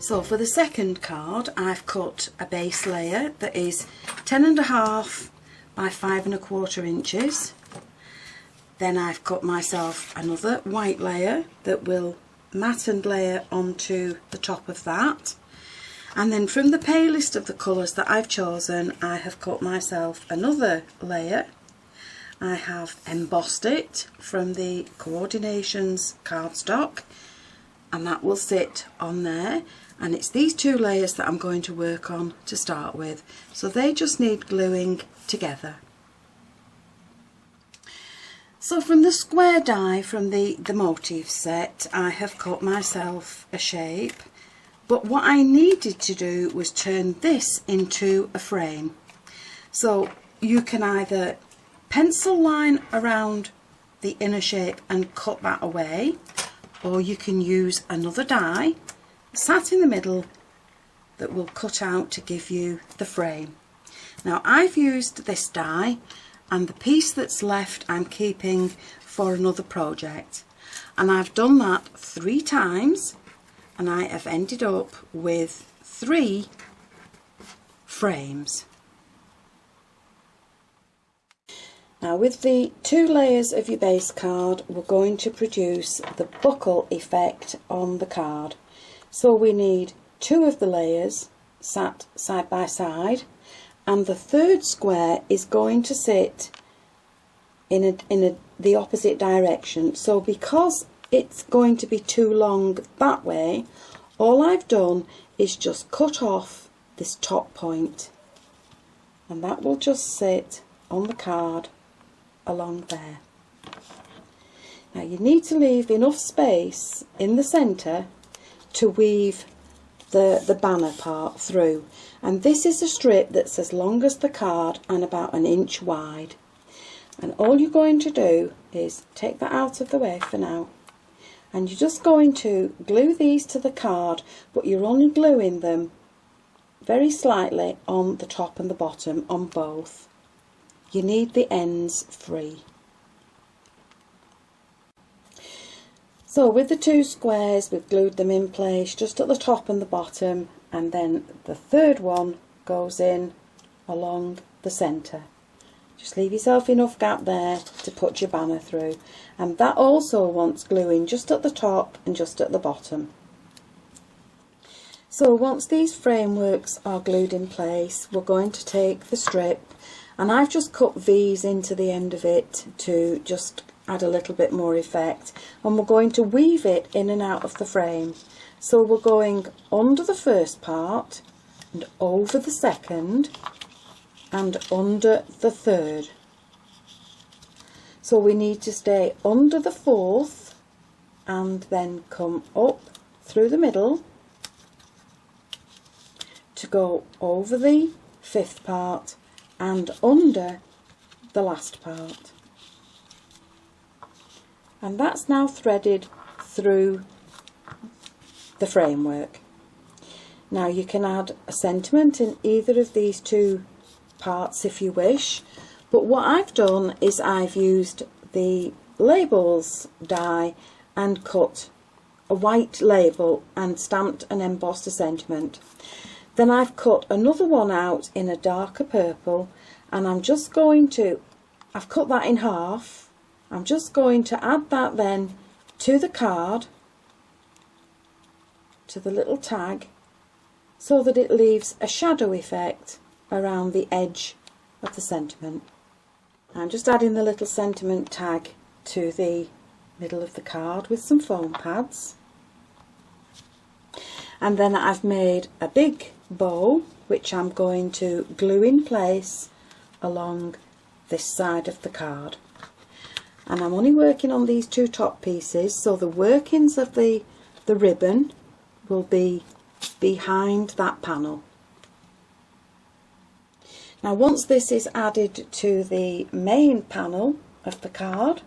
So for the second card, I've cut a base layer that is 10.5 by 5.25 inches. Then I've cut myself another white layer that will mat and layer onto the top of that. And then from the palest of the colours that I've chosen, I have cut myself another layer. I have embossed it from the Coordinations cardstock, and that will sit on there. And it's these two layers that I'm going to work on to start with, so they just need gluing together. So from the square die from the motif set, I have cut myself a shape, but what I needed to do was turn this into a frame. So you can either pencil line around the inner shape and cut that away, or you can use another die sat in the middle that will cut out to give you the frame. Now I've used this die, and the piece that's left I'm keeping for another project, and I've done that 3 times, and I have ended up with 3 frames. Now with the 2 layers of your base card, we're going to produce the buckle effect on the card. So we need 2 of the layers sat side by side, and the third square is going to sit in the opposite direction. So because it's going to be too long that way, all I've done is just cut off this top point, and that will just sit on the card along there. Now you need to leave enough space in the centre to weave the banner part through, and this is a strip that's as long as the card and about 1 inch wide. And all you're going to do is take that out of the way for now, and you're just going to glue these to the card, but you're only gluing them very slightly on the top and the bottom on both. You need the ends free. So with the 2 squares, we've glued them in place just at the top and the bottom, and then the third one goes in along the centre. Just leave yourself enough gap there to put your banner through, and that also wants gluing just at the top and just at the bottom. So once these frameworks are glued in place, we're going to take the strip, and I've just cut V's into the end of it to just add a little bit more effect, and we're going to weave it in and out of the frame. So we're going under the first part and over the second and under the third. So we need to stay under the fourth and then come up through the middle to go over the 5th part and under the last part. And that's now threaded through the framework. Now you can add a sentiment in either of these 2 parts if you wish, but what I've done is I've used the labels die and cut a white label and stamped and embossed a sentiment. Then I've cut another one out in a darker purple, and I'm just going to, I've cut that in half. I'm just going to add that then to the card, to the little tag, so that it leaves a shadow effect around the edge of the sentiment. I'm just adding the little sentiment tag to the middle of the card with some foam pads. And then I've made a big bow which I'm going to glue in place along this side of the card. And I'm only working on these 2 top pieces, so the workings of the ribbon will be behind that panel. Now once this is added to the main panel of the card,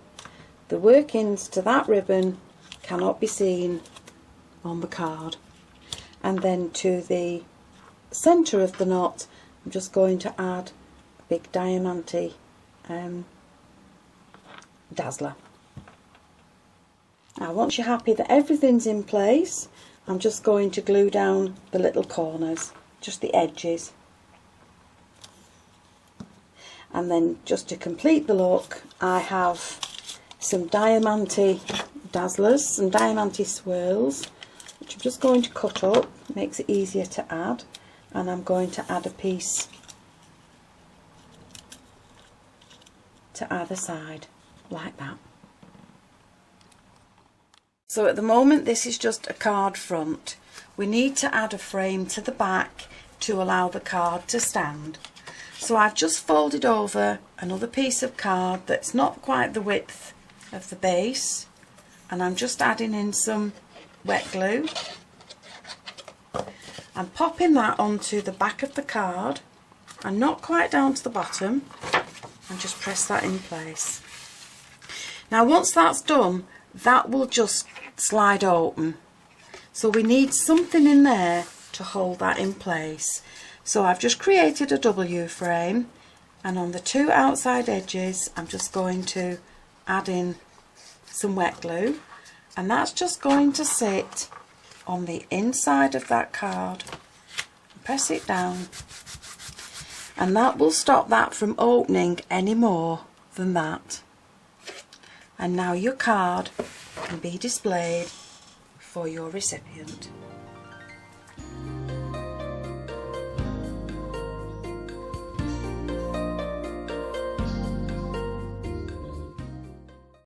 the workings to that ribbon cannot be seen on the card. And then to the centre of the knot, I'm just going to add a big diamante dazzler. Now once you're happy that everything's in place, I'm just going to glue down the little corners, just the edges. And then just to complete the look, I have some Diamante Dazzlers, some Diamante swirls, which I'm just going to cut up, makes it easier to add, and I'm going to add a piece to either side, like that. So at the moment this is just a card front. We need to add a frame to the back to allow the card to stand. So I've just folded over another piece of card that's not quite the width of the base, and I'm just adding in some wet glue. I'm popping that onto the back of the card and not quite down to the bottom, and just press that in place. Now once that's done, that will just slide open. So we need something in there to hold that in place. So I've just created a W frame, and on the two outside edges I'm just going to add in some wet glue, and that's just going to sit on the inside of that card. Press it down, and that will stop that from opening any more than that. And now your card can be displayed for your recipient.